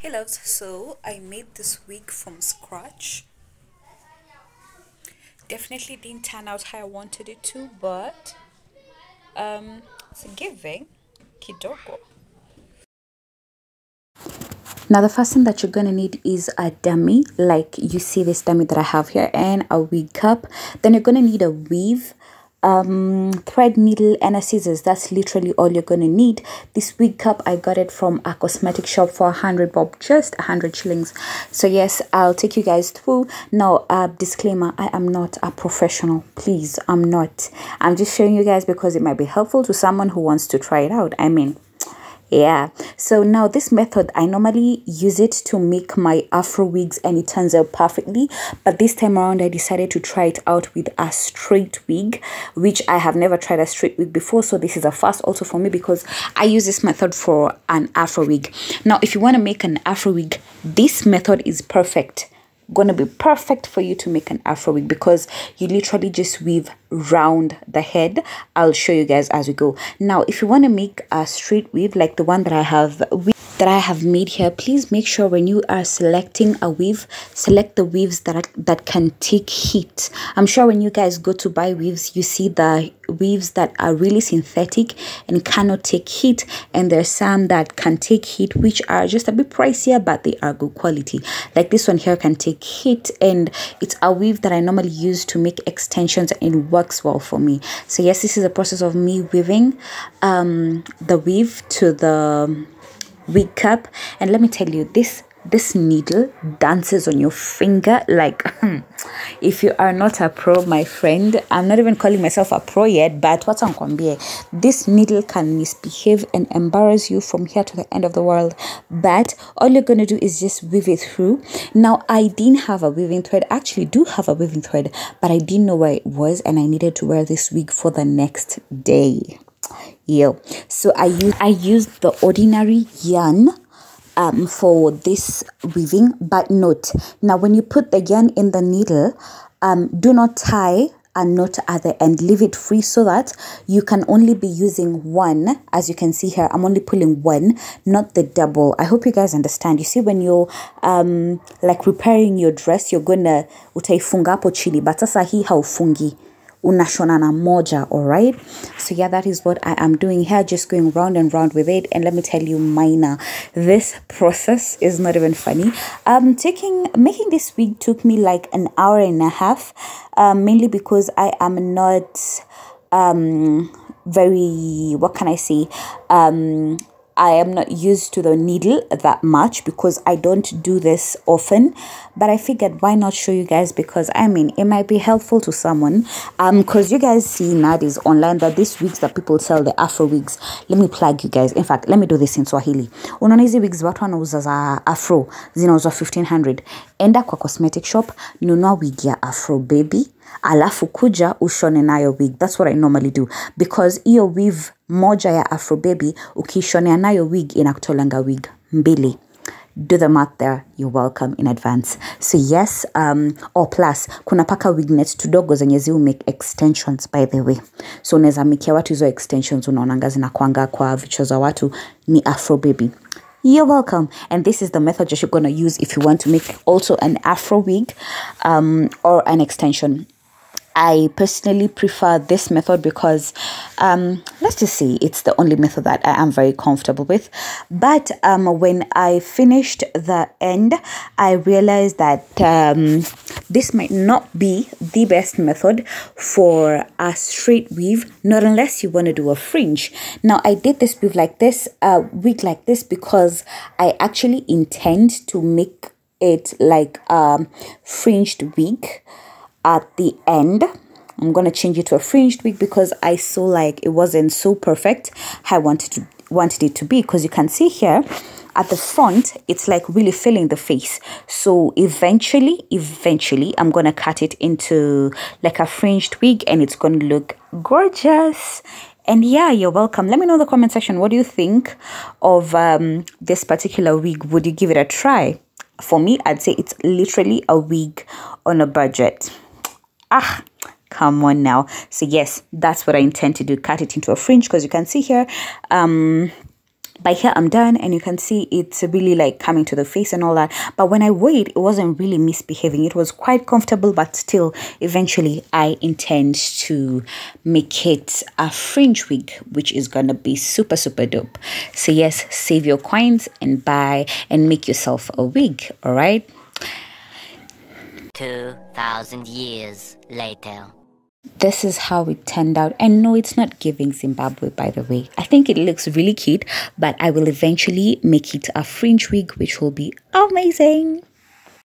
Hey loves, so I made this wig from scratch. Definitely didn't turn out how I wanted it to, but it's giving kidogo. Now the first thing that you're gonna need is a dummy, like you see this dummy that I have here, and a wig cup. Then you're gonna need a weave, thread, needle, and a scissors. That's literally all you're gonna need. This wig cup, I got it from a cosmetic shop for 100 bob, just 100 shillings. So yes, I'll take you guys through. Now, disclaimer, I am not a professional. Please, I'm not. I'm just showing you guys because it might be helpful to someone who wants to try it out. Yeah, so now this method, I normally use it to make my afro wigs and it turns out perfectly, but this time around I decided to try it out with a straight wig, which I have never tried a straight wig before, so this is a first also for me because I use this method for an afro wig. Now if you want to make an afro wig, this method is gonna be perfect for you to make an afro wig because you literally just weave round the head. I'll show you guys as we go. Now if you want to make a straight weave like the one that I have made here, please make sure when you are selecting a weave, select the weaves that can take heat. I'm sure when you guys go to buy weaves, you see the weaves that are really synthetic and cannot take heat, and there's some that can take heat which are just a bit pricier but they are good quality. Like this one here can take heat, and it's a weave that I normally use to make extensions and it works well for me. So yes, this is a process of me weaving the weave to the wig cup, and let me tell you, this needle dances on your finger like if you are not a pro, my friend, I'm not even calling myself a pro yet, but what's on kwambie, this needle can misbehave and embarrass you from here to the end of the world, but all you're gonna do is just weave it through. Now I didn't have a weaving thread. I actually do have a weaving thread, but I didn't know where it was and I needed to wear this wig for the next day. So I used the ordinary yarn for this weaving, but note, now when you put the yarn in the needle, do not tie a knot at the end. Leave it free so that you can only be using one. As you can see here, I'm only pulling one, not the double. I hope you guys understand. You see, when you're like repairing your dress, you're gonna utaifunga hapo chini, but sasa hii haufungi, unashona na moja. All right, so yeah, that is what I am doing here, just going round and round with it. And let me tell you, Mina, this process is not even funny. Making this wig took me like an hour and a half, mainly because I am not very, what can I say, I am not used to the needle that much because I don't do this often, but I figured why not show you guys, because I mean it might be helpful to someone, because you guys see nowadays online that these wigs that people sell, the afro wigs, let me plug you guys. In fact, let me do this in Swahili. Unaona hizi wigs watu wanauza za afro zinauzwa 1500, enda kwa cosmetic shop, nunua wig ya afro baby, alafu kuja ushone nayo wig. That's what I normally do, because iyo weave moja ya afro baby ukishonea nayo wig inakutolanga wig mbili. Do the math there, you're welcome in advance. So yes, plus kuna paka wignets tudogo zenye zi make extensions, by the way, so unaweza mikia watu hizo extensions unaonanga zinakuanga kwa vichwa za watu ni afro baby. You're welcome. And this is the method that you're going to use if you want to make also an afro wig or an extension. I personally prefer this method because let's just say it's the only method that I am very comfortable with. But when I finished the end, I realized that this might not be the best method for a straight weave, not unless you want to do a fringe. Now I did this wig like this because I actually intend to make it like a fringed wig at the end. I'm gonna change it to a fringed wig because I saw like it wasn't so perfect how I wanted it to be, because you can see here at the front it's like really filling the face. So eventually I'm gonna cut it into like a fringed wig and it's gonna look gorgeous. And yeah, you're welcome. Let me know in the comment section, what do you think of this particular wig? Would you give it a try? For me, I'd say it's literally a wig on a budget. Come on now. So yes, that's what I intend to do, cut it into a fringe, because you can see here By here I'm done, and you can see it's really like coming to the face and all that. But when I wore it, it wasn't really misbehaving. It was quite comfortable, but still eventually I intend to make it a fringe wig, which is gonna be super dope. So yes, save your coins and buy and make yourself a wig. All right, 2,000 years later. this is how it turned out. And no, it's not giving Zimbabwe, by the way. I think it looks really cute, but I will eventually make it a fringe wig, which will be amazing.